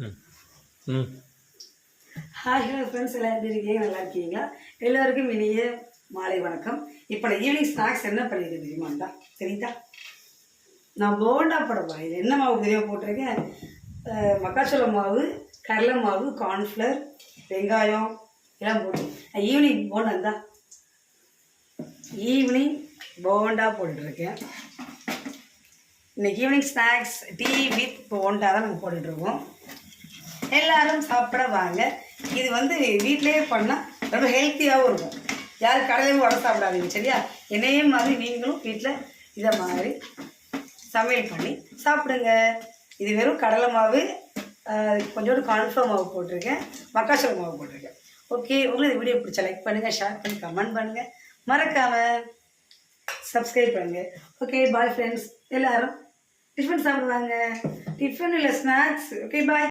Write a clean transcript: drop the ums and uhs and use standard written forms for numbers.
ம் ம் hi hello friends, எல்லாம் எப்படி இருக்கீங்க? நல்லா இருக்கீங்களா? எல்லோருக்கும் இனிய மாலை வணக்கம். இப்போ நான் ஈவினிங் ஸ்நாக்ஸ் என்ன பண்ணியிருக்கேன் தெரியுமாண்டா? சரிதா, நான் போண்டா போட போகிறேன். இது என்ன மாவு தெரியாமல் போட்டிருக்கேன்? மக்காச்சோள மாவு, கடலை மாவு, கார்ன்ஃப்ளவர், வெங்காயம் எல்லாம் போட்டு ஈவினிங் போண்டா தான் ஈவினிங் போண்டா போட்டுட்ருக்கேன். இன்னைக்கு evening snacks tea with bonda தான் நாங்கள் போட்டுட்ருக்கோம். எல்லோரும் சாப்பிட வாங்க. இது வந்து வீட்டிலே பண்ணால் ரொம்ப ஹெல்த்தியாகவும் இருக்கும். யாரும் கடையிலேயும் உடம்பு சாப்பிடாதீங்க, சரியா? என்னையே மாதிரி நீங்களும் வீட்டில் இதை மாதிரி சமையல் பண்ணி சாப்பிடுங்க. இது வெறும் கடலை மாவு, கொஞ்சோண்டு கார்ன்ஃப்ளவர் மாவு போட்டிருக்கேன், மக்காச்சோள மாவு போட்டிருக்கேன். ஓகே, உங்களுக்கு வீடியோ பிடிச்சா லைக் பண்ணுங்கள், ஷேர் பண்ணி கமெண்ட் பண்ணுங்கள், மறக்காமல் சப்ஸ்கிரைப் பண்ணுங்கள். Okay, bye friends. எல்லோரும் டிஃபன் சாப்பிடுவாங்க. டிஃபன் இல்லை, ஸ்நாக்ஸ். ஓகே, பாய்.